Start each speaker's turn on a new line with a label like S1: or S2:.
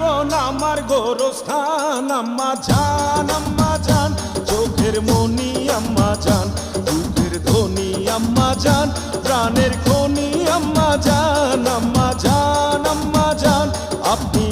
S1: জীবন আমার গোরস্থান আম্মা জান চোখের মনি আম্মা জান দুধের ধনী আম্মা জান প্রাণের খনি আম্মা জান আপনি